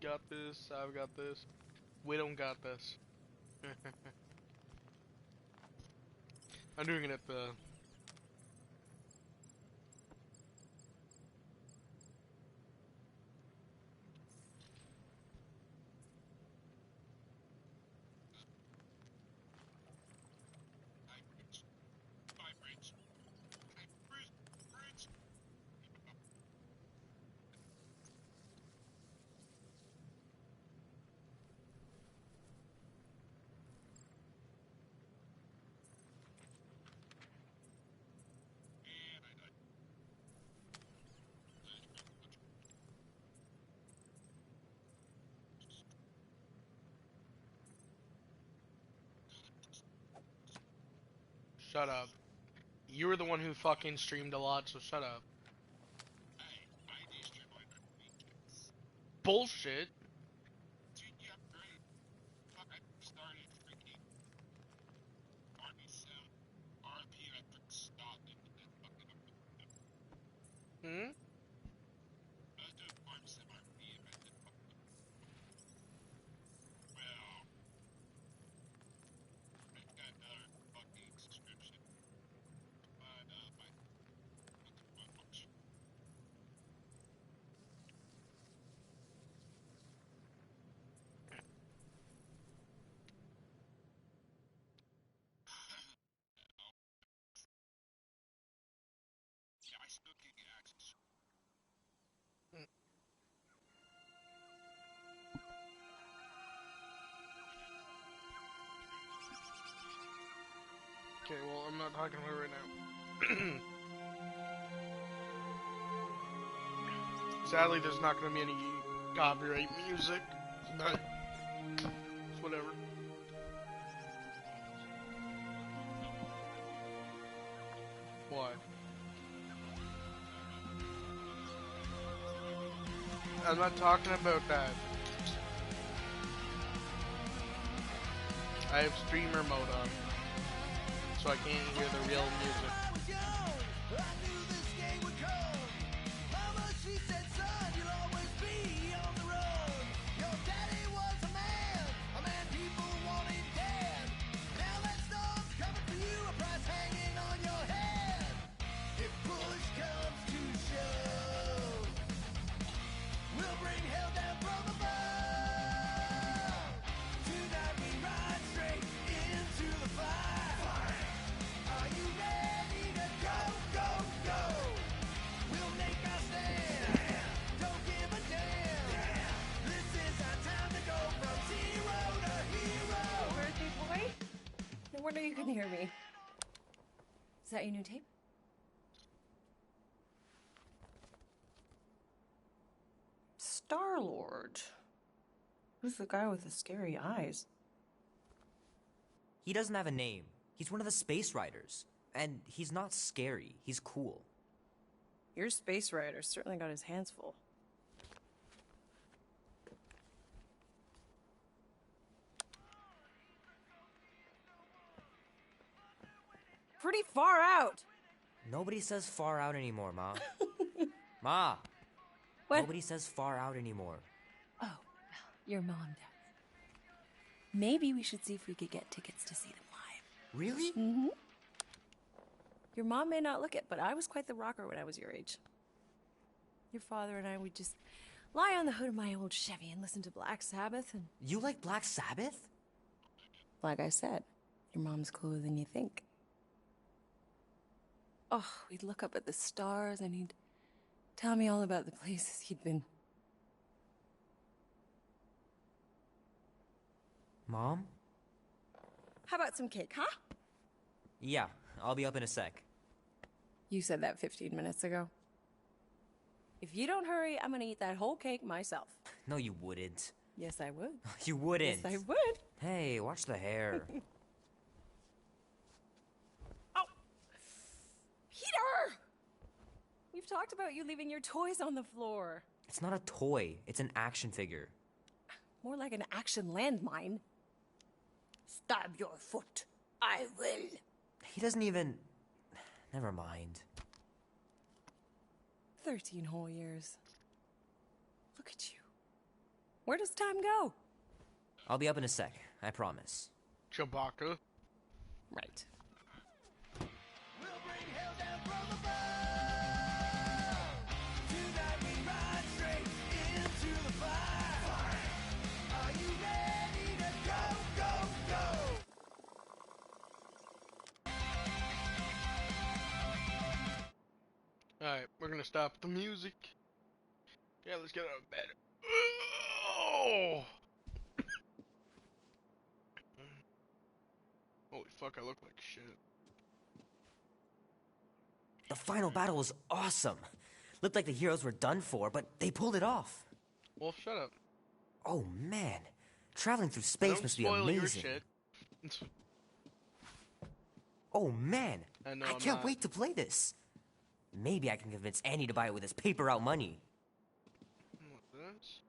got this, I've got this. We don't got this. I'm doing it at the... Shut up. You were the one who fucking streamed a lot, so shut up. Bullshit. Hmm? Okay, well, I'm not talking to her right now. Sadly, there's not going to be any copyright music, but it's whatever. Why? I'm not talking about that. I have streamer mode on, so I can't hear the real music. No wonder you couldn't hear me. Is that your new tape? Star-Lord. Who's the guy with the scary eyes? He doesn't have a name. He's one of the Space Riders. And he's not scary. He's cool. Your Space Rider certainly got his hands full. Pretty far out. Nobody says far out anymore, Ma. Ma! What? Nobody says far out anymore. Oh, well, your mom does. Maybe we should see if we could get tickets to see them live. Really? Mm-hmm. Your mom may not look it, but I was quite the rocker when I was your age. Your father and I would just lie on the hood of my old Chevy and listen to Black Sabbath and... You like Black Sabbath? Like I said, your mom's cooler than you think. Oh, we'd look up at the stars and he'd tell me all about the places he'd been. Mom? How about some cake, huh? Yeah, I'll be up in a sec. You said that 15 minutes ago. If you don't hurry, I'm gonna eat that whole cake myself. No, you wouldn't. Yes, I would. You wouldn't. Yes, I would. Hey, watch the hair. Oh! Peter! We've talked about you leaving your toys on the floor. It's not a toy. It's an action figure. More like an action landmine. Stab your foot. I will. He doesn't even... Never mind. 13 whole years. Look at you. Where does time go? I'll be up in a sec, I promise. Chewbacca. Right. Alright, we're gonna stop the music. Yeah, let's get out of bed. Oh! Holy fuck, I look like shit. The final battle was awesome. Looked like the heroes were done for, but they pulled it off. Wolf, shut up. Oh man, traveling through space must be amazing. Your shit. Oh man, I can't not. wait to play this. Maybe I can convince Annie to buy it with his paper route money. What's this?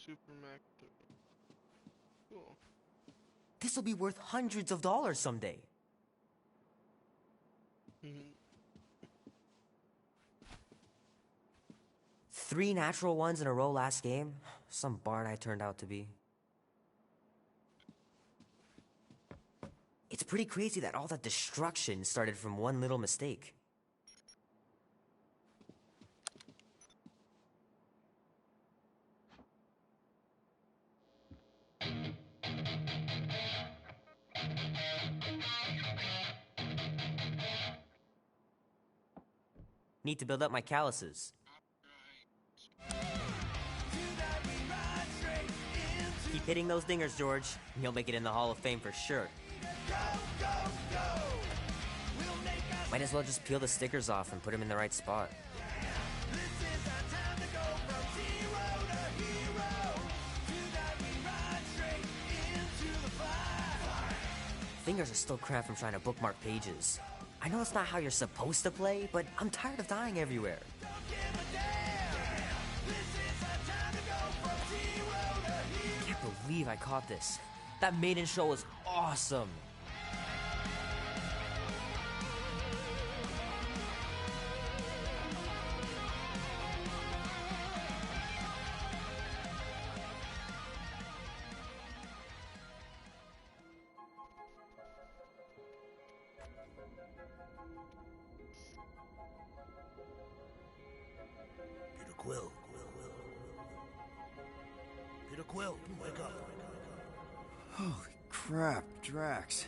Super Mac 3. Cool. This'll be worth hundreds of dollars someday. Mhm. 3 natural ones in a row last game. Some barn I turned out to be. It's pretty crazy that all that destruction started from one little mistake. Need to build up my calluses. Keep hitting those dingers, George, and you'll make it in the Hall of Fame for sure. Might as well just peel the stickers off and put them in the right spot. Fingers are still cramped from trying to bookmark pages. I know it's not how you're supposed to play, but I'm tired of dying everywhere. Can't believe I caught this. That maiden show was awesome. Peter Quill. Peter Quill, wake up. Holy crap, Drax.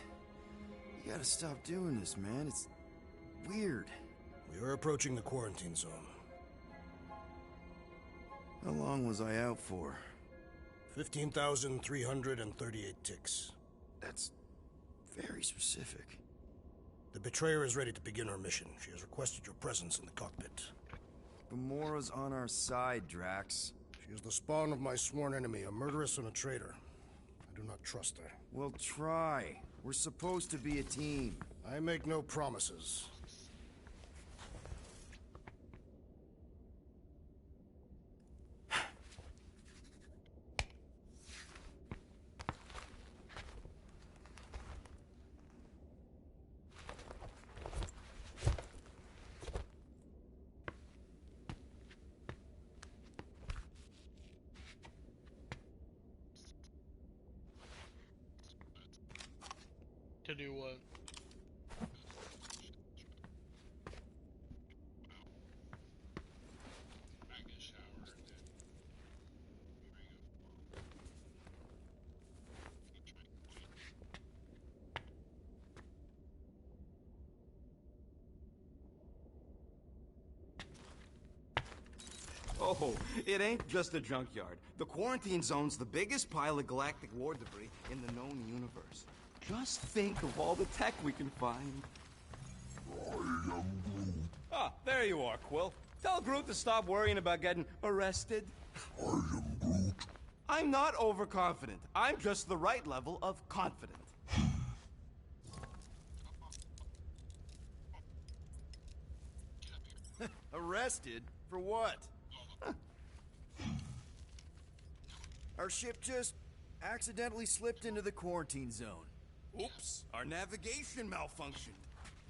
You gotta stop doing this, man. It's weird. We are approaching the quarantine zone. How long was I out for? 15,338 ticks. That's very specific. The Betrayer is ready to begin her mission. She has requested your presence in the cockpit. Gamora's on our side, Drax. She is the spawn of my sworn enemy, a murderess and a traitor. I do not trust her. Well, try. We're supposed to be a team. I make no promises. To do what? Oh, it ain't just a junkyard. The quarantine zone's the biggest pile of galactic war debris in the known universe. Just think of all the tech we can find. I am Groot. Ah, there you are, Quill. Tell Groot to stop worrying about getting arrested. I am Groot. I'm not overconfident. I'm just the right level of confident. Arrested? For what? Our ship just accidentally slipped into the quarantine zone. Oops, our navigation malfunctioned.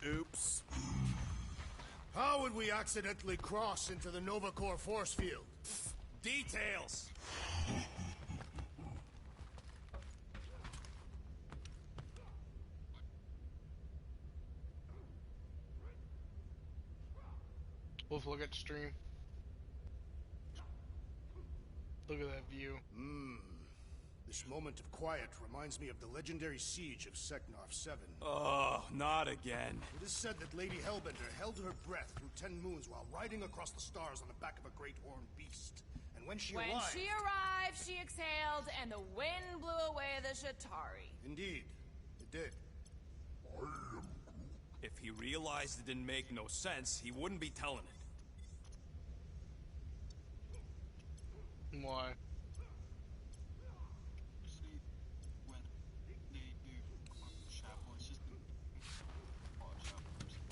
Oops. How would we accidentally cross into the Nova Corps force field? Details! Wolf, look at the stream. Look at that view. This moment of quiet reminds me of the legendary siege of Seknarf 7. Oh, not again. It is said that Lady Hellbender held her breath through 10 moons while riding across the stars on the back of a great horned beast. And when she arrived, she exhaled, and the wind blew away the Shatari. Indeed, it did. If he realized it didn't make no sense, he wouldn't be telling it. Why?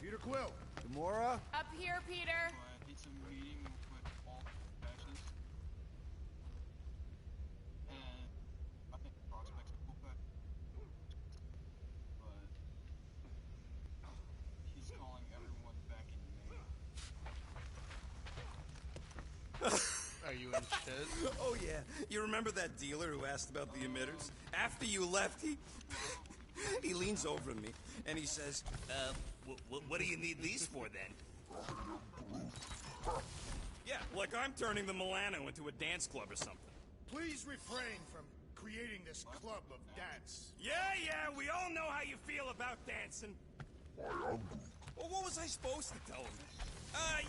Peter Quill. Gamora? Up here, Peter. It's a meeting with all factions. And I think the prospects are cool back. But he's calling everyone back in May. Are you in shit? Oh yeah, you remember that dealer who asked about the emitters? After you left, he leans over to me and he says, what do you need these for then? Yeah, like I'm turning the Milano into a dance club or something. Please refrain from creating this club of dance. Yeah, we all know how you feel about dancing. Well, what was I supposed to tell him? I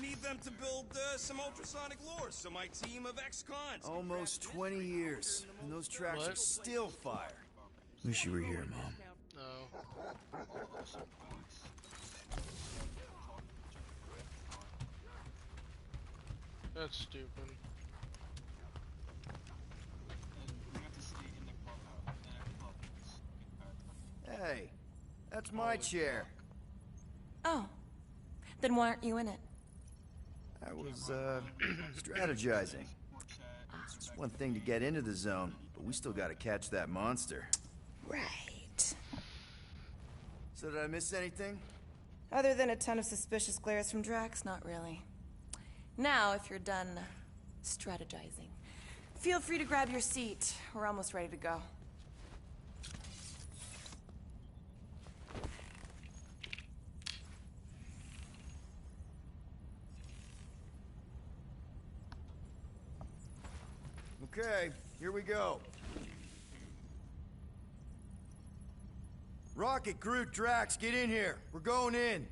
need them to build some ultrasonic lures, so my team of ex-cons... Almost 20 years, and those tracks What? are still fire. Wish you were here, Mom. No. That's stupid. And we have to stay in the clubhouse. And Hey, that's my chair. Oh. Then why aren't you in it? I was, strategizing. It's one thing to get into the zone, but we still gotta catch that monster. Right. So did I miss anything? Other than a ton of suspicious glares from Drax, not really. Now, if you're done strategizing, feel free to grab your seat. We're almost ready to go. Okay, here we go. Rocket, Groot, Drax, get in here. We're going in.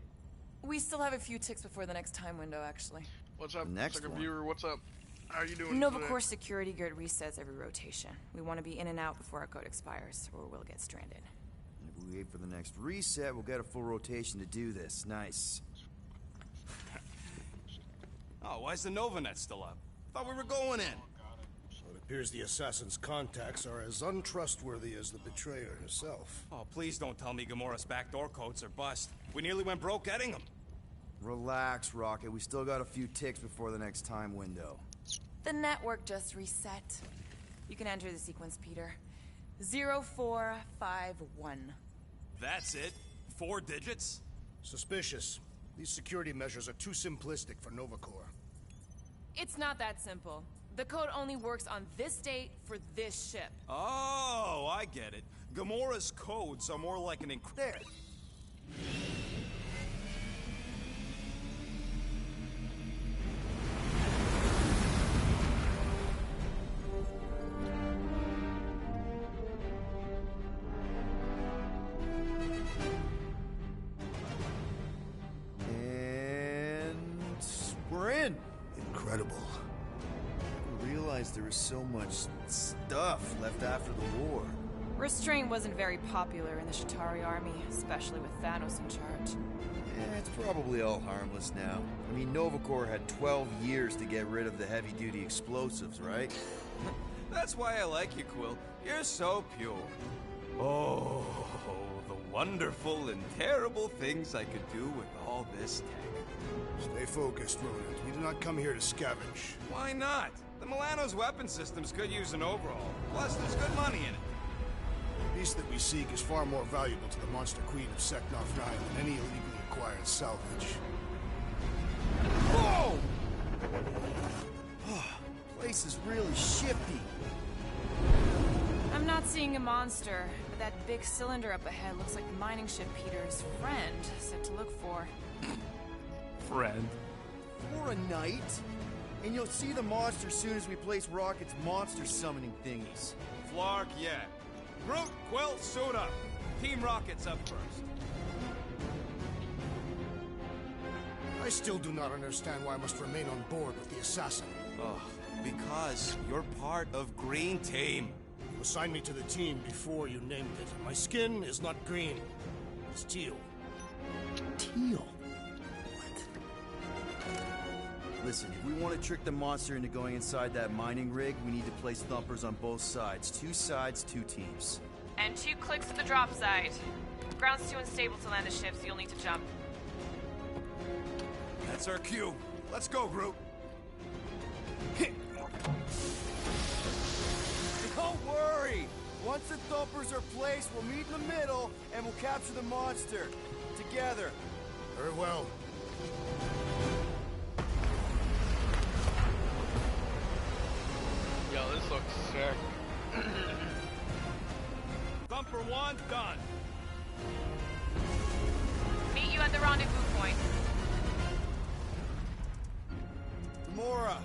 We still have a few ticks before the next time window, actually. What's up, Next second one. viewer? What's up? How are you doing Nova today? Corps security grid resets every rotation. We want to be in and out before our code expires, or we'll get stranded. If we wait for the next reset, we'll get a full rotation to do this. Nice. Oh, why's the Novanet still up? Thought we were going in. So it appears the assassin's contacts are as untrustworthy as the betrayer herself. Oh, please don't tell me Gamora's backdoor codes are bust. We nearly went broke getting them. Relax, Rocket. We still got a few ticks before the next time window. The network just reset. You can enter the sequence, Peter. 0451. That's it? 4 digits? Suspicious. These security measures are too simplistic for Nova Corps. It's not that simple. The code only works on this date for this ship. Oh, I get it. Gamora's codes are more like an There. And we're in. Incredible. I didn't realize there was so much stuff left after the war. Restraint wasn't very popular in the Shatari army, especially with Thanos in charge. It's probably all harmless now. I mean, Nova Corps had 12 years to get rid of the heavy-duty explosives, right? That's why I like you, Quill. You're so pure. Oh, the wonderful and terrible things I could do with all this tech. Stay focused, Rodent. We did not come here to scavenge. Why not? The Milano's weapon systems could use an overhaul. Plus, there's good money in it. The beast that we seek is far more valuable to the Monster Queen of Seknarf 9 than any illegally acquired salvage. Whoa! place is really shifty. I'm not seeing a monster, but that big cylinder up ahead looks like the mining ship Peter's friend said to look for. Friend. For a night? And you'll see the monster soon as we place Rocket's monster summoning thingies. Flark, yeah. Groot, Quill, suit up. Team Rocket's up first. I still do not understand why I must remain on board with the assassin. Oh, because you're part of Green Team. You assigned me to the team before you named it. My skin is not green. It's teal. Teal? Listen, if we want to trick the monster into going inside that mining rig, we need to place thumpers on both sides. 2 sides, 2 teams. And 2 clicks at the drop site. Ground's too unstable to land a ship, so you'll need to jump. That's our cue. Let's go, Groot. Don't worry! Once the thumpers are placed, we'll meet in the middle, and we'll capture the monster. Together. Very well. Yo, this looks sick. Thumper 1, done. Meet you at the rendezvous point. Gamora,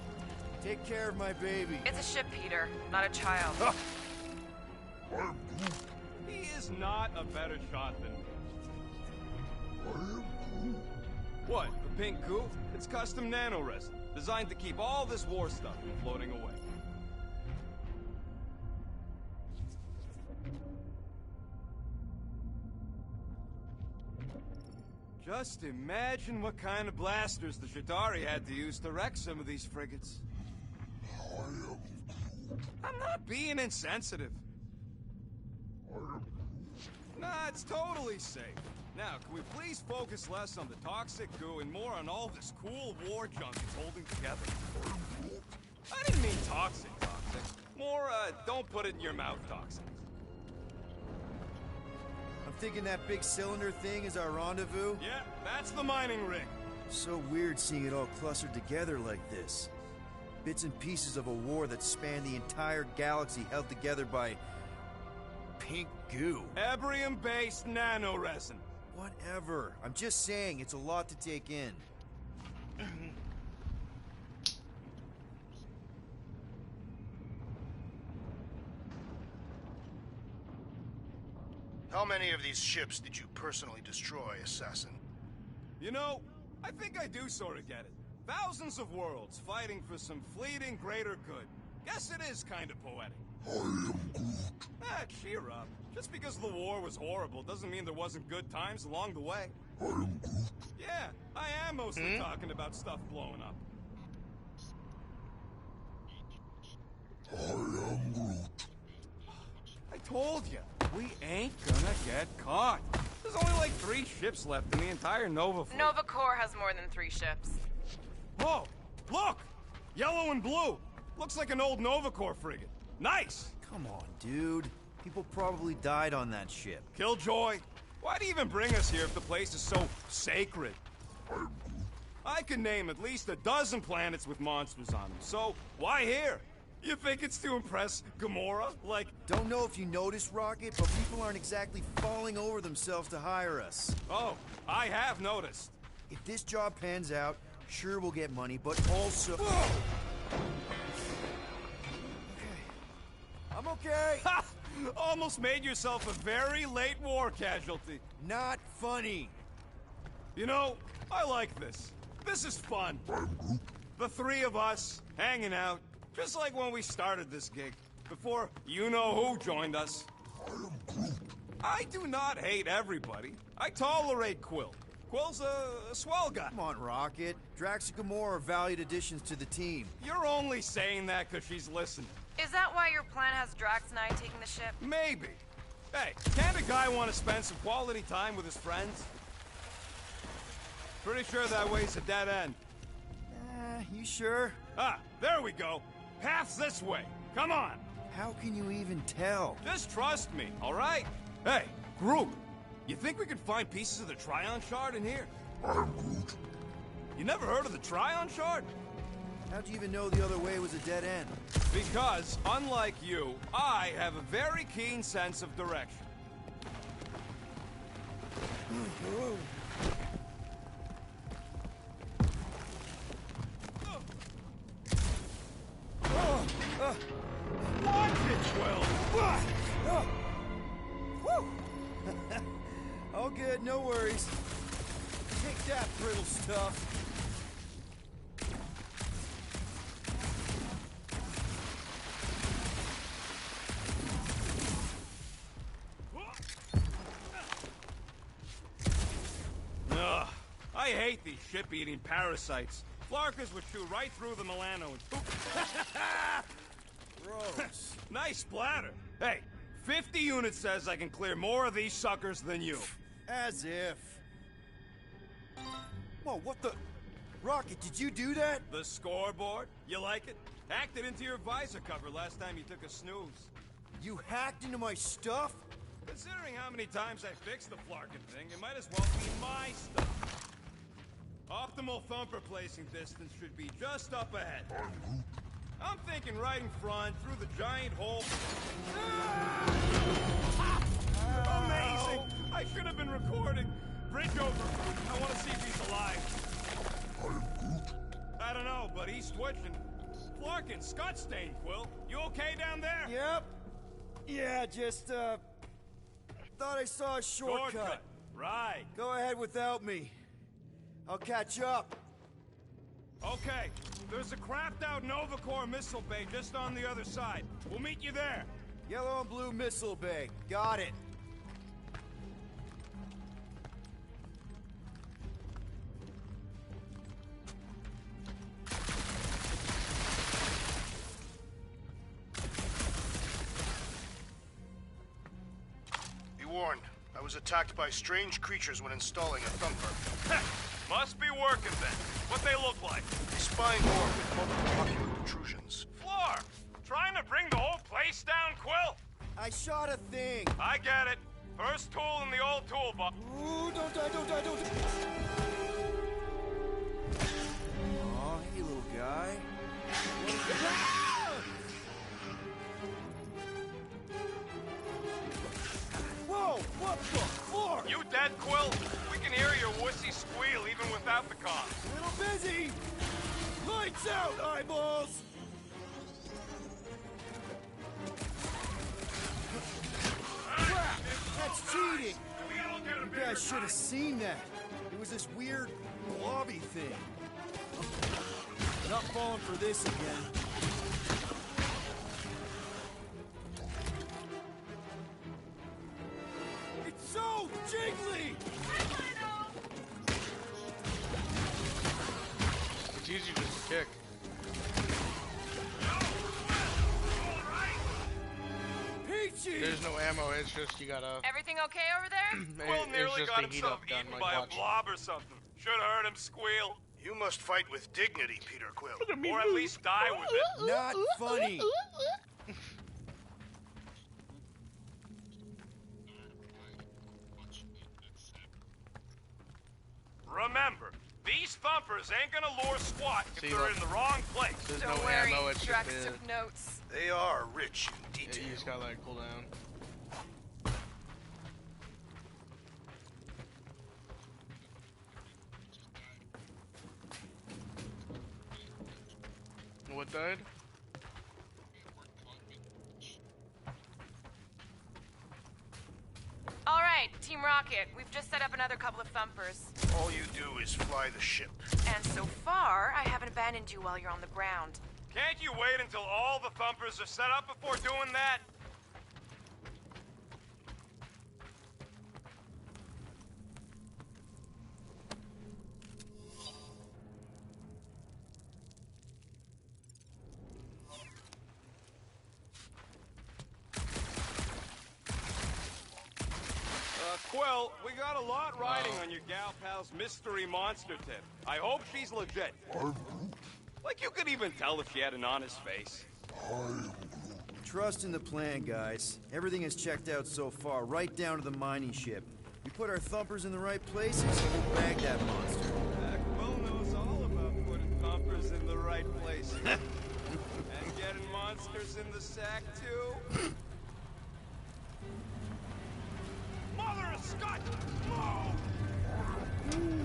take care of my baby. It's a ship, Peter, not a child. He is not a better shot than me. What, the pink goo? It's custom nanoresin, designed to keep all this war stuff from floating away. Just imagine what kind of blasters the Chitauri had to use to wreck some of these frigates. I'm not being insensitive. Nah, it's totally safe. Now, can we please focus less on the toxic goo and more on all this cool war junk it's holding together? I didn't mean toxic. More, don't put it in your mouth toxic. I'm thinking that big cylinder thing is our rendezvous. Yeah, that's the mining rig. So weird seeing it all clustered together like this. Bits and pieces of a war that spanned the entire galaxy held together by... pink goo. Ebrium-based nanoresin. Whatever. I'm just saying, it's a lot to take in. How many of these ships did you personally destroy, Assassin? You know, I think I do sort of get it. Thousands of worlds fighting for some fleeting greater good. Guess it is kind of poetic. I am Groot. Ah, cheer up. Just because the war was horrible doesn't mean there wasn't good times along the way. I am Groot. Yeah, I am mostly talking about stuff blowing up. I am Groot. I told you, we ain't gonna get caught. There's only like 3 ships left in the entire Nova fleet. Nova Corps has more than 3 ships. Whoa! Look! Yellow and blue! Looks like an old Nova Corps frigate. Nice! Come on, dude. People probably died on that ship. Killjoy! Why'd he even bring us here if the place is so sacred? I can name at least a dozen planets with monsters on them, so why here? You think it's to impress Gamora? Like... Don't know if you noticed, Rocket, but people aren't exactly falling over themselves to hire us. Oh, I have noticed. If this job pans out, sure we'll get money, but also... I'm okay. Ha! Almost made yourself a very late war casualty. Not funny. You know, I like this. This is fun. The 3 of us, hanging out, just like when we started this gig, before you-know-who joined us. I do not hate everybody. I tolerate Quill. Quill's a swell guy. Come on, Rocket. Drax and Gamora are valued additions to the team. You're only saying that because she's listening. Is that why your plan has Drax and I taking the ship? Maybe. Hey, can't a guy want to spend some quality time with his friends? Pretty sure that way's a dead end. You sure? Ah, there we go. Path's this way. Come on. How can you even tell? Just trust me, all right? Hey, Groot, you think we could find pieces of the Trion Shard in here? I am Groot. You never heard of the Trion Shard? How'd you even know the other way was a dead end? Because, unlike you, I have a very keen sense of direction. Watch it, Quill! All good, no worries. Take that, brittle stuff. Ugh, I hate these ship-eating parasites. Flarkers would chew right through the Milano and poop. Gross. Nice splatter. Hey, 50 units says I can clear more of these suckers than you. As if. Whoa, what the? Rocket, did you do that? The scoreboard? You like it? Hacked it into your visor cover last time you took a snooze. You hacked into my stuff? Considering how many times I fixed the Flarkin thing, it might as well be my stuff. Optimal thumper placing distance should be just up ahead. I'm thinking right in front, through the giant hole. Amazing! I should have been recording. Bridge over. I want to see if he's alive. I don't know, but he's twitching. Flarkin, Scott Stain, Quill. You okay down there? Yep. Yeah, just, thought I saw a shortcut. Right. Go ahead without me. I'll catch up. Okay. There's a crapped-out Nova Corps missile bay just on the other side. We'll meet you there. Yellow and blue missile bay. Got it. Be warned. I was attacked by strange creatures when installing a thumper. Must be working then. What they look like? Spine orb with multiple ocular protrusions. Floor! Trying to bring the whole place down, Quill? I shot a thing. I get it. First tool in the old toolbox. Ooh, don't die, don't die, don't die. Aw, hey, little guy. Whoa, what the floor? You dead, Quill? We can hear your wussy squeal even without the comms. A little busy. Lights out, eyeballs. Crap, that's cheating. You guys should have seen that. It was this weird blobby thing. Not falling for this again. It's so jiggly! It's easy just to kick. Peachy! There's no ammo, it's just you gotta... Everything okay over there? Quill it's nearly just got a heat himself up gun, eaten like by a watch. blob or something. Should have heard him squeal. You must fight with dignity, Peter Quill. Or at least die with it. Not funny. Remember, these thumpers ain't gonna lure squat if See, they're look. in the wrong place. There's Don't no worry, ammo, it's Drax just took notes. They are rich in you detail. just gotta like cool down. What died? All right, Team Rocket, we've just set up another couple of thumpers. All you do is fly the ship. And so far, I haven't abandoned you while you're on the ground. Can't you wait until all the thumpers are set up before doing that? Quill, we got a lot riding on your gal pal's mystery monster tip. I hope she's legit. Like you could even tell if she had an honest face. Trust in the plan, guys. Everything is checked out so far, right down to the mining ship. We put our thumpers in the right places, we'll bag that monster. Quill knows all about putting thumpers in the right places. And getting monsters in the sack, too? Mother of Scott! Move!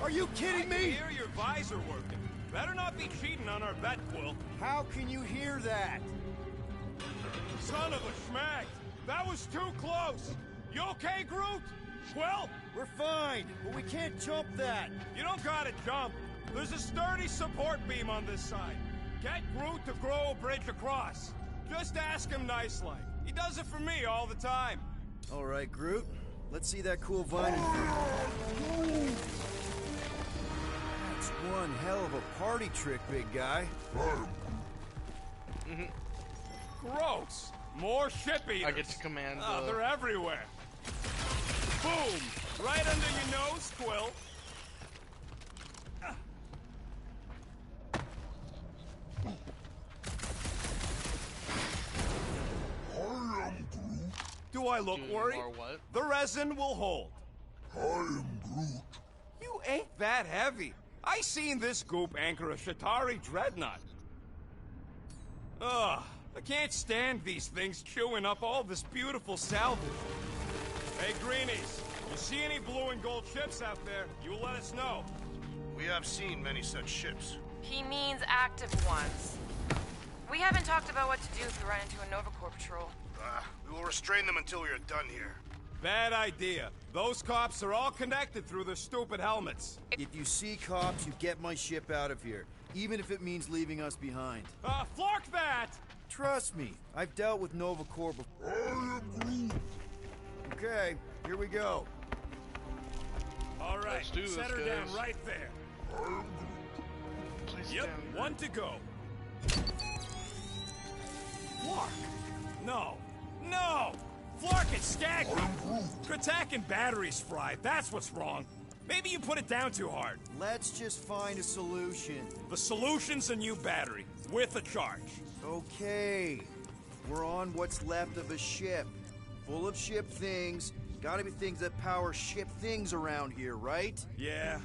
Are you kidding I me? hear your visor working. Better not be cheating on our bet, Quill. How can you hear that? Son of a schmag! That was too close! You okay, Groot? Quill? We're fine, but we can't jump that. You don't gotta jump. There's a sturdy support beam on this side. Get Groot to grow a bridge across. Just ask him nice-like. He does it for me all the time. All right, Groot. Let's see that cool vine. That's one hell of a party trick, big guy. Gross. More ship eaters. I get to command Oh, they're everywhere. Boom! Right under your nose, Quill. I am Groot. Do I look worried? Or what? The resin will hold. I am Groot. You ain't that heavy. I seen this goop anchor a Shatari dreadnought. Ugh, I can't stand these things chewing up all this beautiful salvage. Hey, Greenies, you see any blue and gold ships out there, you let us know. We have seen many such ships. He means active ones. We haven't talked about what to do if we run into a Nova Corps patrol. We will restrain them until we are done here. Bad idea. Those cops are all connected through their stupid helmets. If you see cops, you get my ship out of here, even if it means leaving us behind. Flark that! Trust me, I've dealt with Nova Corps before. I am Groot. Okay, here we go. All right, Let's do this, set her down guys. right there. I am Groot. Place Yep, down. one to go. Flark! No! No! Flark and Skaggy! Kratak and batteries fried, that's what's wrong. Maybe you put it down too hard. Let's just find a solution. The solution's a new battery, with a charge. Okay, we're on what's left of a ship. Full of ship things. Gotta be things that power ship things around here, right? Yeah.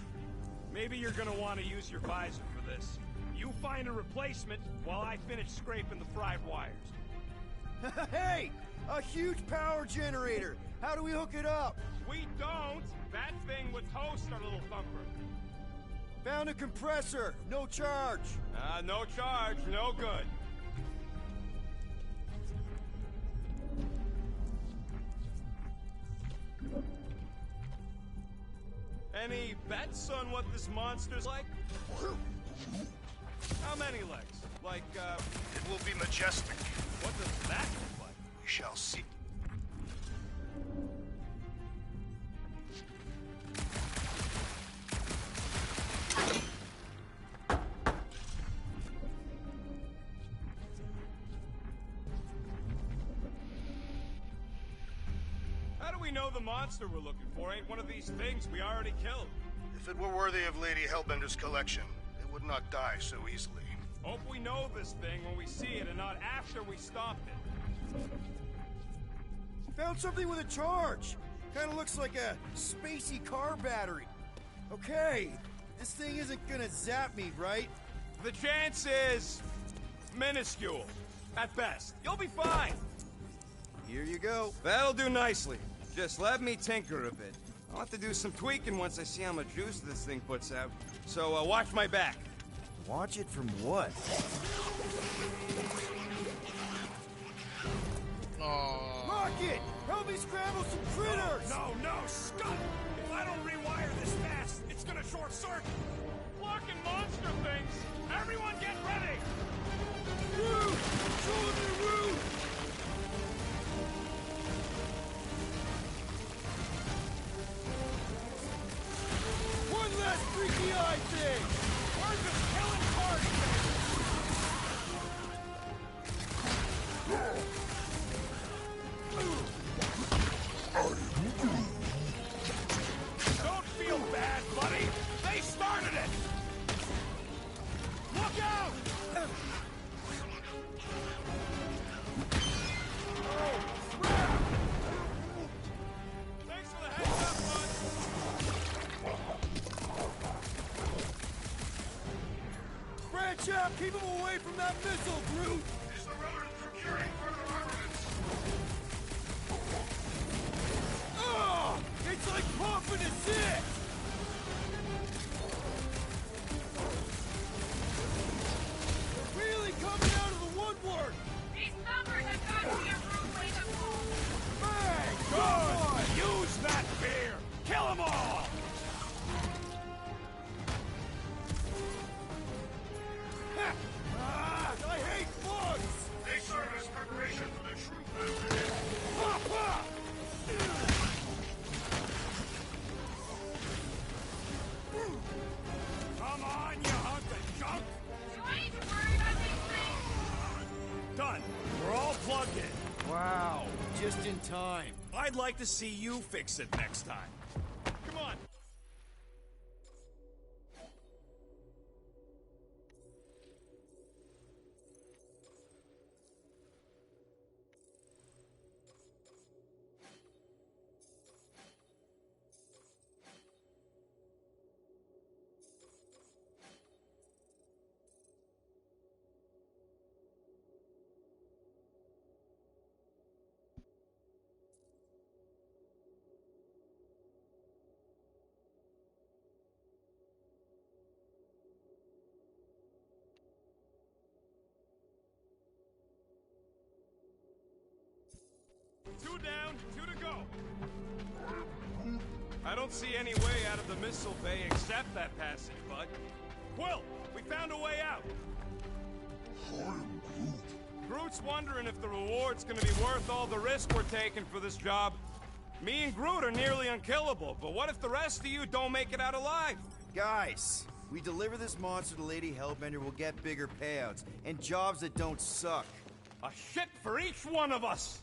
Maybe you're gonna want to use your visor for this. You find a replacement while I finish scraping the fried wires. Hey! A huge power generator! How do we hook it up? We don't! That thing would toast our little thumper. Found a compressor! No charge! No charge, no good. Any bets on what this monster's like? How many legs? Like, It will be majestic. what does that look like? We shall see. How do we know the monster we're looking for ain't one of these things we already killed? If it were worthy of Lady Hellbender's collection, it would not die so easily. Hope we know this thing when we see it and not after we stopped it. Found something with a charge! Kinda looks like a spacey car battery. Okay, this thing isn't gonna zap me, right? The chance is minuscule, at best. You'll be fine. Here you go. That'll do nicely. Just let me tinker a bit. I'll have to do some tweaking once I see how much juice this thing puts out. So watch my back. Watch it from what? Aw. Rocket! Help me scramble some critters! No, Scott! If I don't rewire this fast, it's gonna short circuit. Blocking monster things! Everyone get ready! Root! Show me root! One last freaky eye thing! We're just killing party Don't feel bad, buddy! They started it! Look out! Oh, crap! Thanks for the heads up, bud! Watch out! Keep him away from that missile, Groot! Is the Remnant procuring further armaments? Oh! It's like pumping a zit! They're really coming out of the woodwork! These numbers have got to be a rude way to move. Bang! Good! Use that beer! Kill them all! I hate bugs! They serve as preparation for the true battle. Come on, you hunk of junk! Do I need to worry about these things? Done. We're all plugged in. Wow, just in time. I'd like to see you fix it next time. Come on. Two down, two to go. I don't see any way out of the missile bay except that passage, bud. Quill, we found a way out. I am Groot. Groot's wondering if the reward's gonna be worth all the risk we're taking for this job. Me and Groot are nearly unkillable, but what if the rest of you don't make it out alive? Guys, we deliver this monster to Lady Hellbender, we'll get bigger payouts, and jobs that don't suck. A ship for each one of us!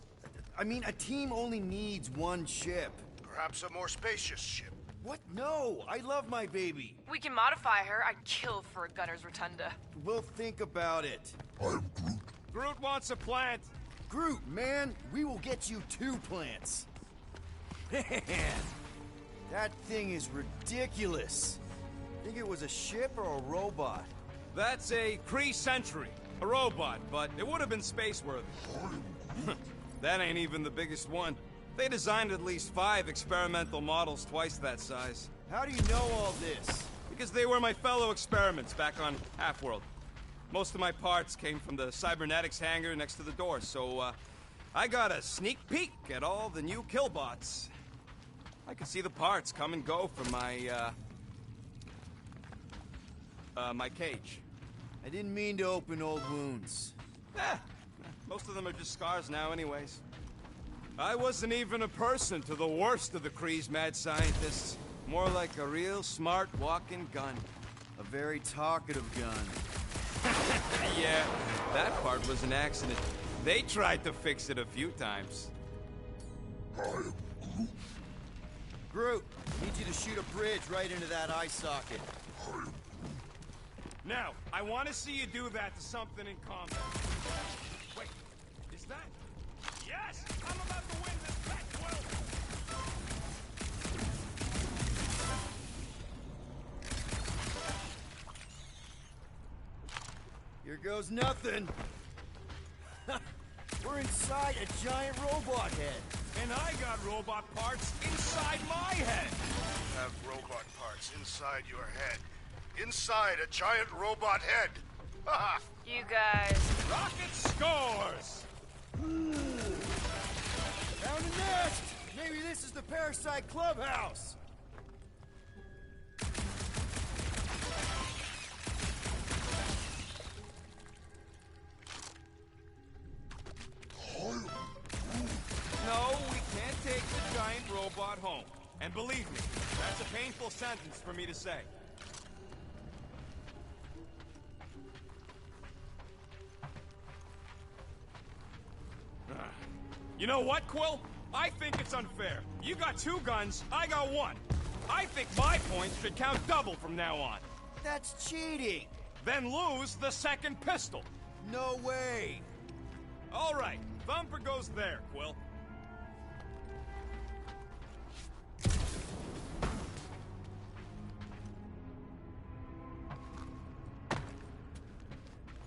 I mean, a team only needs one ship. Perhaps a more spacious ship. What? No! I love my baby! We can modify her. I'd kill for a gunner's rotunda. We'll think about it. I am Groot. Groot wants a plant. Groot, man, we will get you 2 plants. Man, that thing is ridiculous. Think it was a ship or a robot? That's a Kree Sentry. A robot, but it would have been space-worthy. That ain't even the biggest one. They designed at least 5 experimental models twice that size. How do you know all this? Because they were my fellow experiments back on Half-World. Most of my parts came from the cybernetics hangar next to the door, so I got a sneak peek at all the new killbots. I could see the parts come and go from my my cage. I didn't mean to open old wounds. Most of them are just scars now anyways. I wasn't even a person to the worst of the Kree's mad scientists. More like a real smart walking gun. A very talkative gun. Yeah, that part was an accident. They tried to fix it a few times. I am Groot. Groot, need you to shoot a bridge right into that eye socket. I am Now, I want to see you do that to something in combat. Wait, is that? Yes! I'm about to win this bet, Quill! Here goes nothing. We're inside a giant robot head. And I got robot parts inside my head! You have robot parts inside your head. Inside a giant robot head. Haha! You guys. Rocket scores! Found a nest! Maybe this is the Parasite Clubhouse! No, we can't take the giant robot home. And believe me, that's a painful sentence for me to say. You know what, Quill? I think it's unfair. You got 2 guns, I got 1. I think my points should count double from now on. That's cheating! Then lose the second pistol. No way! All right, Thumper goes there, Quill.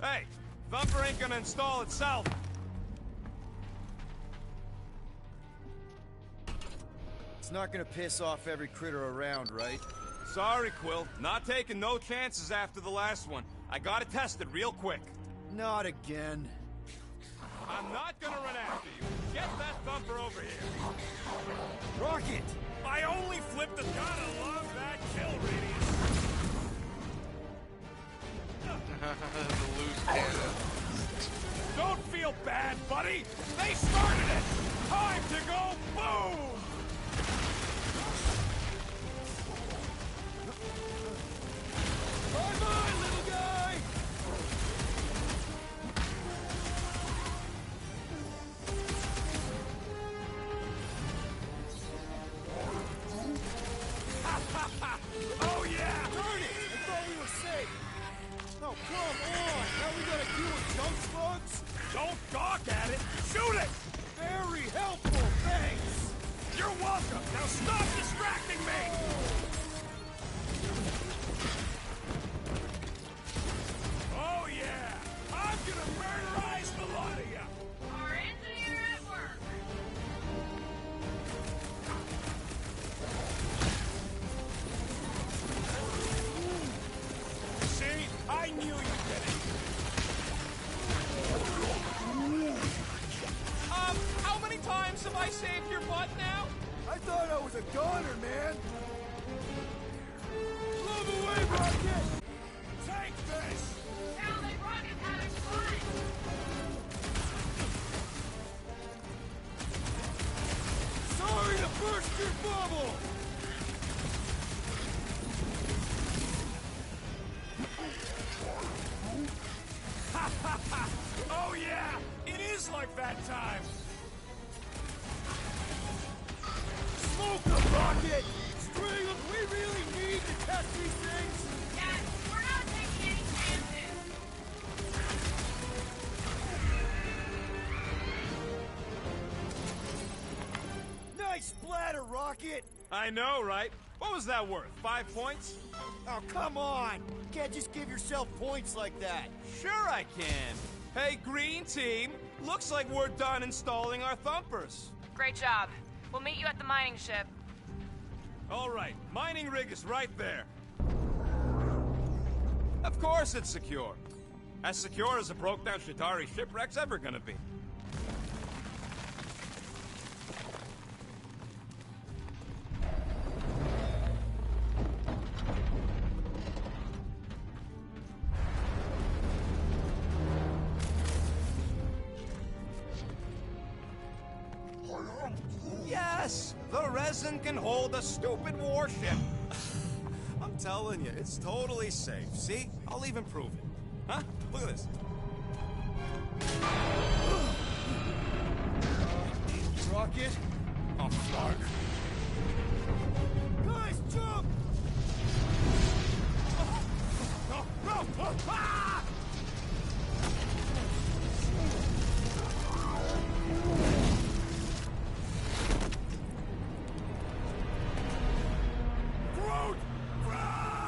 Hey, Thumper ain't gonna install itself. It's not gonna piss off every critter around, right? Sorry, Quill. Not taking no chances after the last one. I gotta test it real quick. Not again. I'm not gonna run after you. Get that Thumper over here. Rocket! I only flipped the... Gotta love that kill radius. The loose cannon. Don't feel bad, buddy. They started it. Time to go boom! Bye-bye, little guy! Oh, yeah! Darn it! I thought we were safe! Oh, come on! Now we gotta deal with junk slugs? Don't gawk at it! Shoot it! Very helpful, thanks! You're welcome! Now stop distracting me! Oh, yeah! I'm gonna murderize the lot of you! Our engineer at work. See? I knew you'd get it! How many times have I saved your butt now? I thought I was a goner, man! Move away, Rocket! Take this! Sounds like Rocket's having fun. Sorry to burst your bubble! Oh, yeah! It is like that time! Smoke the rocket! String them! We really need to test these things! Yes, we're not taking any chances. Nice splatter, Rocket! I know, right? What was that worth? 5 points? Oh, come on! You can't just give yourself points like that! Sure I can. Hey, Green Team. Looks like we're done installing our Thumpers. Great job. We'll meet you at the mining ship. All right, mining rig is right there. Of course it's secure. As secure as a broke-down Shatari shipwreck's ever gonna be. Yes! The resin can hold a stupid warship. I'm telling you, it's totally safe. See? I'll even prove it. Huh? Look at this. Rocket? Oh, fuck. Guys, jump! No! No! Oh, ah! Groot! Groot!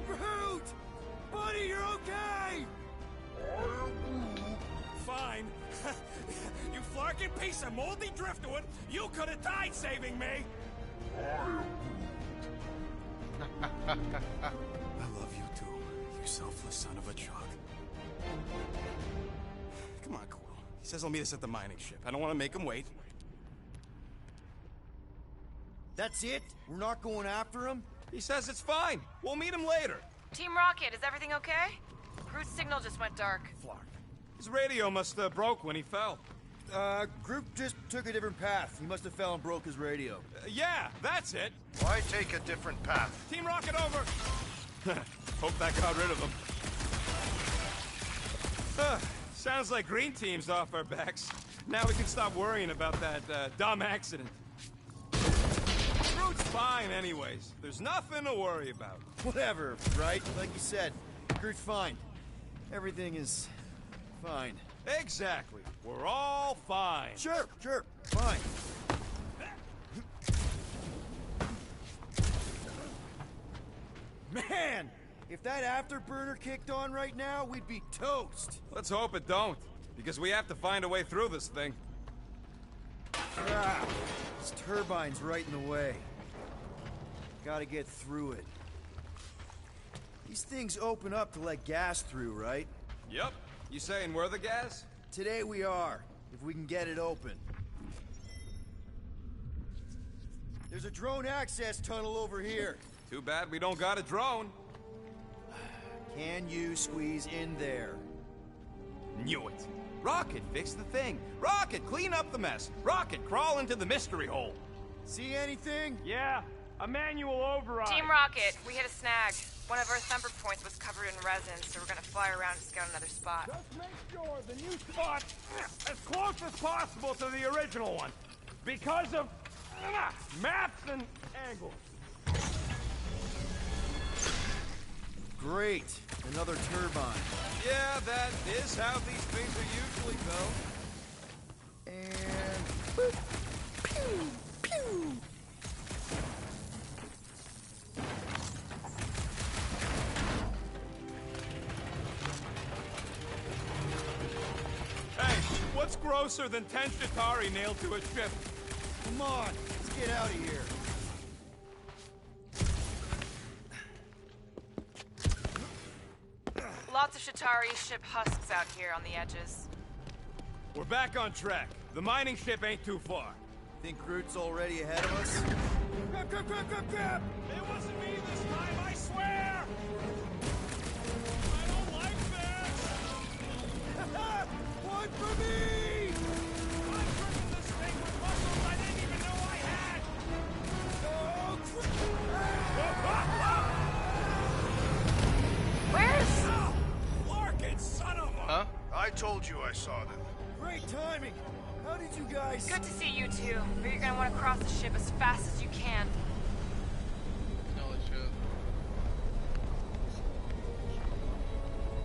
Groot! Buddy, you're okay! Fine. You flarkin' piece of moldy driftwood! You could have died saving me! I love you too, you selfless son of a truck. Come on, Quill. He says he'll meet us at the mining ship. I don't want to make him wait. That's it? We're not going after him? He says it's fine. We'll meet him later. Team Rocket, is everything okay? Groot's signal just went dark. Flark. His radio must have broke when he fell. Groot just took a different path. He must have fell and broke his radio. Yeah, that's it. Why take a different path? Team Rocket over. Hope that got rid of him. Sounds like Green Team's off our backs. Now we can stop worrying about that dumb accident. Groot's fine anyways. There's nothing to worry about. Whatever, right? Like you said, Groot's fine. Everything is fine. Exactly. We're all fine. Sure, fine. Man! If that afterburner kicked on right now, we'd be toast. Let's hope it don't, because we have to find a way through this thing. Crap! This turbine's right in the way. Gotta get through it. These things open up to let gas through, right? Yep. You saying we're the gas? Today we are, if we can get it open. There's a drone access tunnel over here. Too bad we don't got a drone. Can you squeeze in there? Knew it. Rocket, fix the thing. Rocket, clean up the mess. Rocket, crawl into the mystery hole. See anything? Yeah, a manual override. Team Rocket, we hit a snag. One of our thumper points was covered in resin, so we're gonna fly around and scout another spot. Just make sure the new spot as close as possible to the original one. Because of maps and angles. Great. Another turbine. Yeah, that is how these things are usually built. And... boop. Pew! Pew! Hey, what's grosser than 10 Chitauri nailed to a ship? Come on, let's get out of here. Lots of Chitauri ship husks out here on the edges. We're back on track. The mining ship ain't too far. Think Groot's already ahead of us? Grab, grab, grab, grab, grab! It wasn't me this time, I swear! I don't like this! One for me! I've driven this thing with muscles I didn't even know I had! Where's... Larkin, son of a... Huh? I told you I saw them. Great timing! How did you guys... Good to see you two, but you're gonna want to cross the ship as fast as you can. Knowledge of.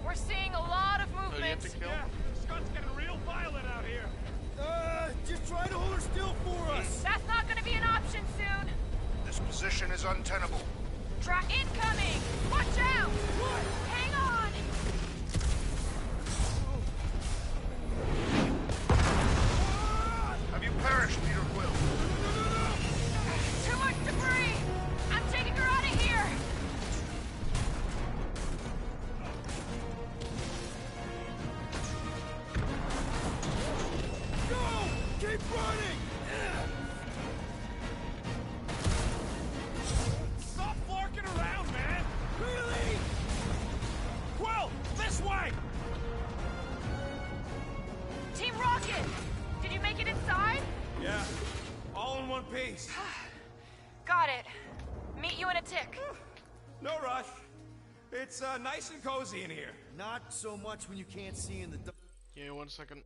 We're seeing a lot of So you have movement. to kill? Yeah, Scott's getting real violent out here. Just try to hold her still for us! That's not gonna be an option soon. This position is untenable. Incoming! Watch out! Hang on! Have you perished, Peter Quill? Too much debris! I'm taking her out of here! Go! Keep running! Stop flarking around, man! Really? Quill, this way! Team Rocket! Did you make it inside? Yeah, all in one piece. Got it. Meet you in a tick. No rush. It's nice and cozy in here. Not so much when you can't see in the dark. Yeah, 1 second.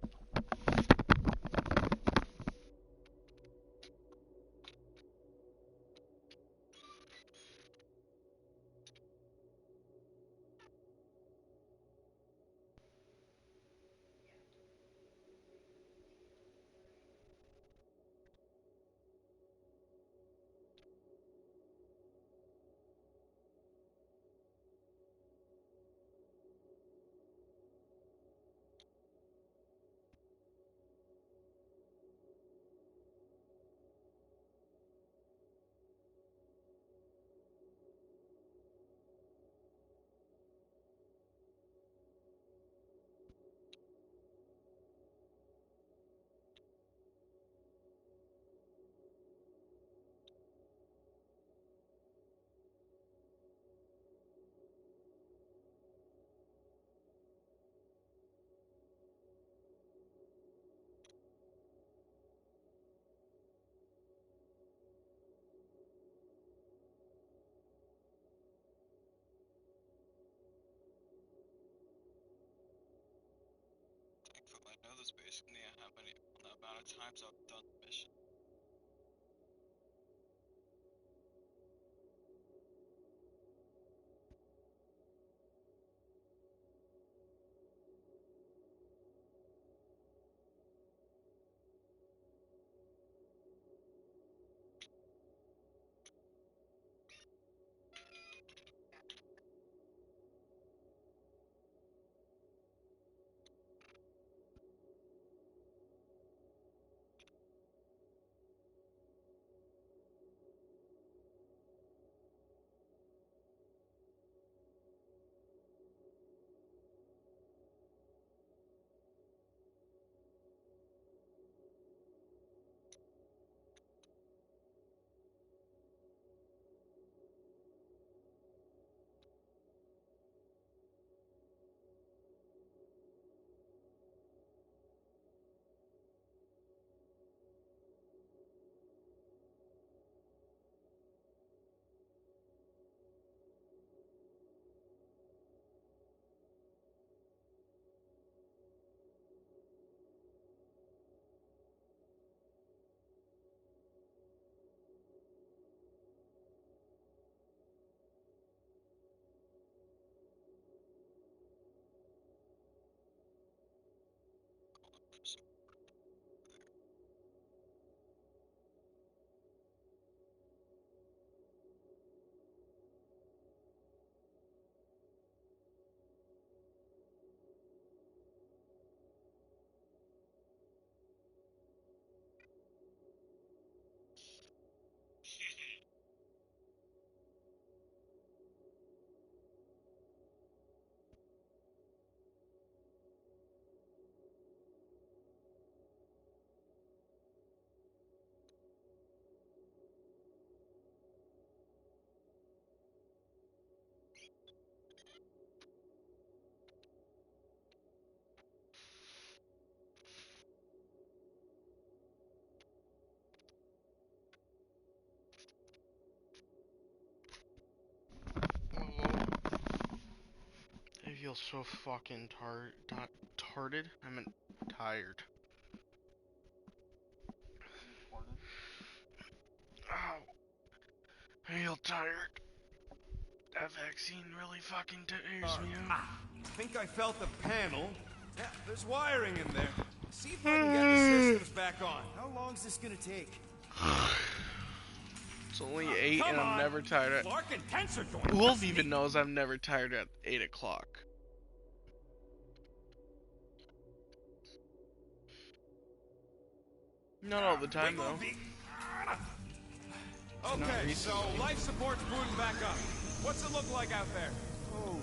I know this basically how many the amount of times I've done the mission. feel so fucking tarded. I meant tired. Oh, I feel tired. That vaccine really fucking tears me up. I think I felt the panel. Yeah, there's wiring in there. See if I can get the systems back on. How long's this gonna take? It's only 8 Come and I'm on. never tired at... Clark and Tensor joint. Wolf even knows I'm never tired at 8 o'clock. Not all the time, though. Okay, so life support's booting back up. What's it look like out there? Oh,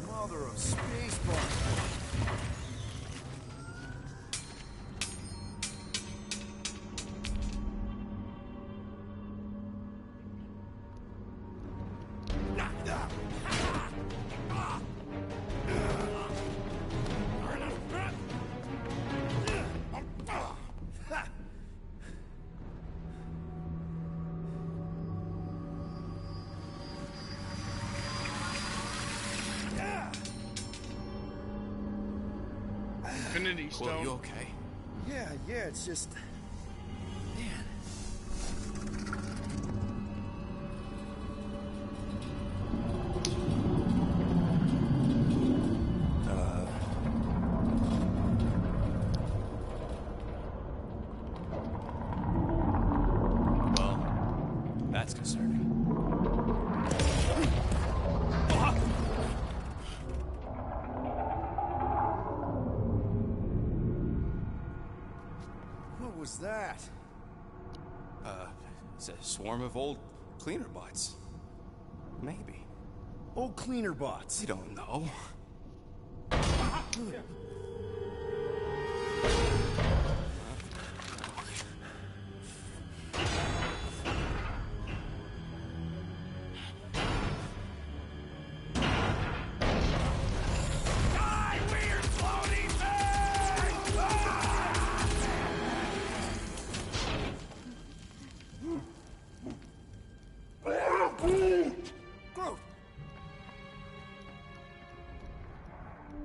mother of spaceballs. Infinity Stone. Well, you okay? Yeah, it's just... Man. Well, that's concerning. What was that? It's a swarm of old cleaner bots. Maybe. Old cleaner bots. You don't know.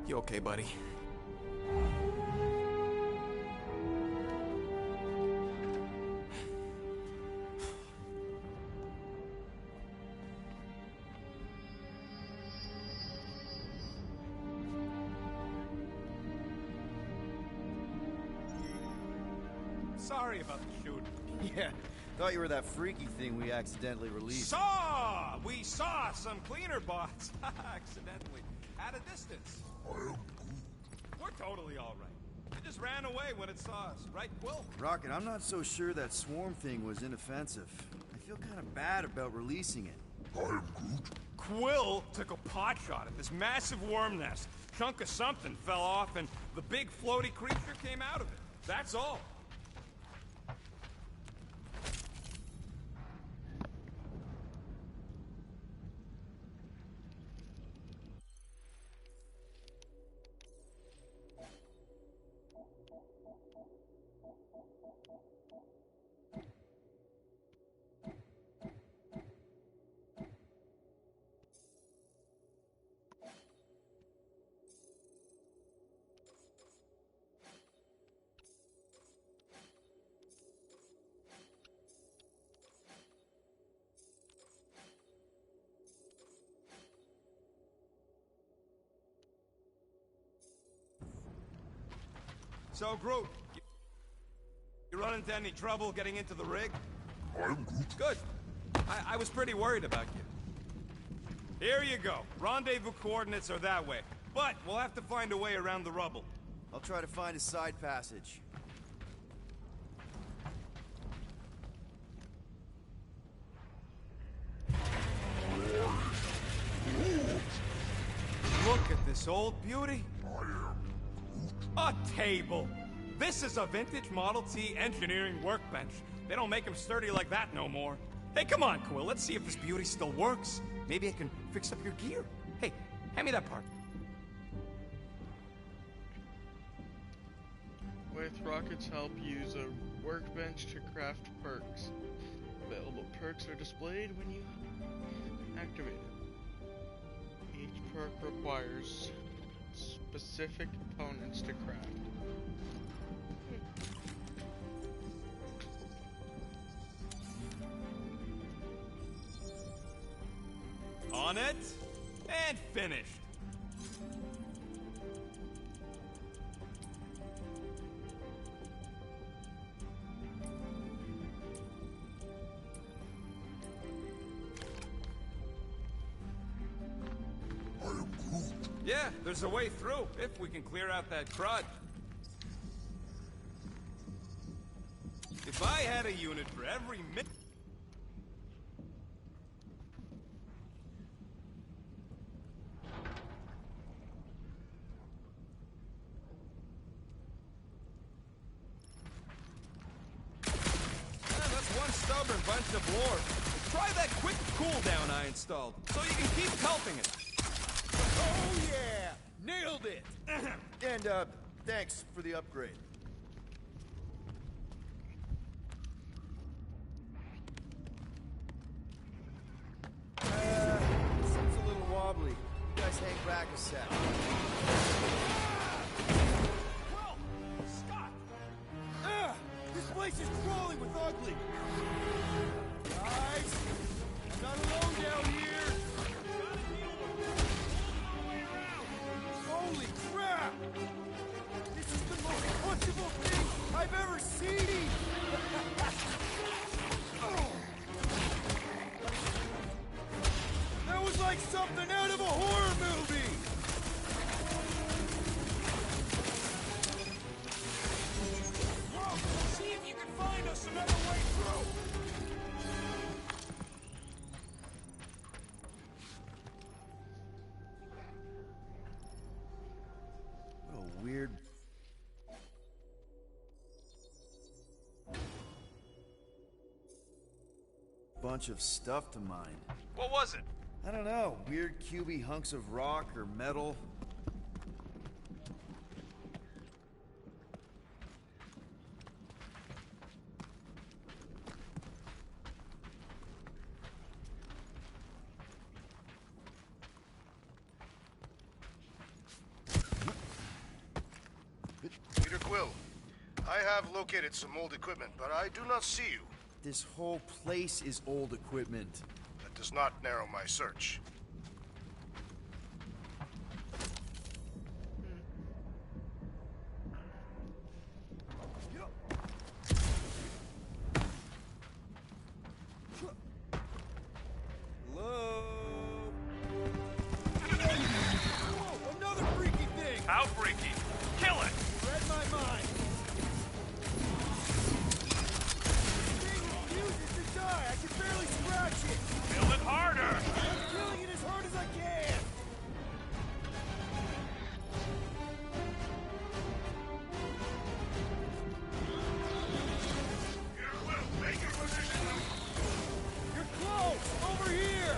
You okay, buddy? Sorry about the shooting. Yeah, thought you were that freaky thing we accidentally released. We saw some cleaner bots accidentally at a distance. We're totally all right. It just ran away when it saw us, right, Quill? Rocket, I'm not so sure that swarm thing was inoffensive. I feel kind of bad about releasing it. Quill took a pot shot at this massive worm nest. Chunk of something fell off, and the big floaty creature came out of it. That's all. So, Groot, you run into any trouble getting into the rig? I'm Groot. Good. I was pretty worried about you. Here you go. Rendezvous coordinates are that way. But we'll have to find a way around the rubble. I'll try to find a side passage. Look at this old beauty. A table. This is a vintage Model T engineering workbench. They don't make them sturdy like that no more. Hey, come on, Quill. Let's see if this beauty still works. Maybe I can fix up your gear. Hey, hand me that part. With Rocket's help, use a workbench to craft perks. Available perks are displayed when you activate it. Each perk requires specific components to craft. On it, and finished. Yeah, there's a way through, if we can clear out that crud. If I had a unit for every minute... That's one stubborn bunch of dwarves. Try that quick cooldown I installed, so you can keep pelting it. Oh yeah! Nailed it! And, thanks for the upgrade. Seems a little wobbly. You guys hang back a sec. Well, Scott! This place is crawling with ugly! Guys! I'm not alone down here! Holy crap! This is the most punchable thing I've ever seen! That was like something out of a horror movie! Whoa, see if you can find us another way through! What a weird... bunch of stuff to mine. What was it? I don't know. Weird cubey hunks of rock or metal. Peter Quill, I have located some old equipment, but I do not see you. This whole place is old equipment. That does not narrow my search. Hello? Whoa, another freaky thing! How freaky? Kill it! Read my mind. Thing refuses to die. I can barely scratch it. Kill it harder! I'm killing it as hard as I can. You're close. Over here.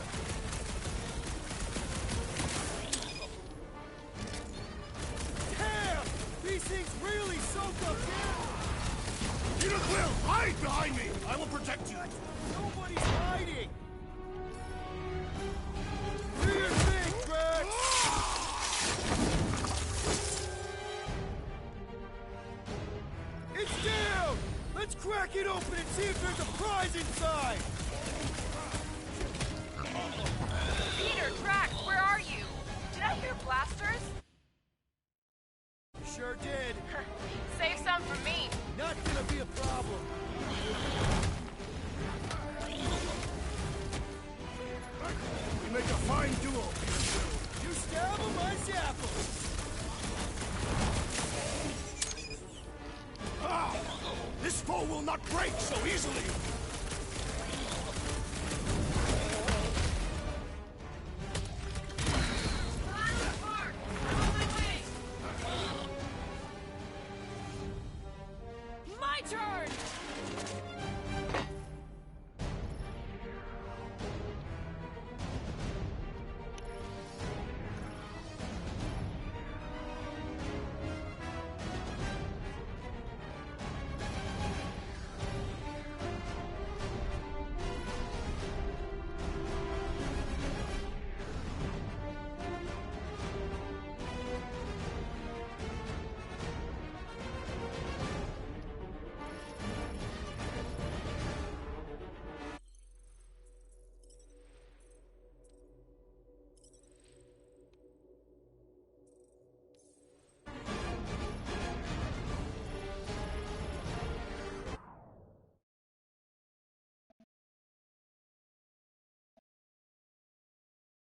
Damn! These things really soak up damage! Peter Quill, hide behind me! I will protect you! Nobody's hiding! Do your thing, Drax! It's down! Let's crack it open and see if there's a prize inside! Peter, Drax, where are you? Did I hear blasters? Sure did. Save some for me. Not gonna be a problem. We make a fine duo, Peter Quill. You stab 'em, I zap 'em. Ah! This foe will not break so easily!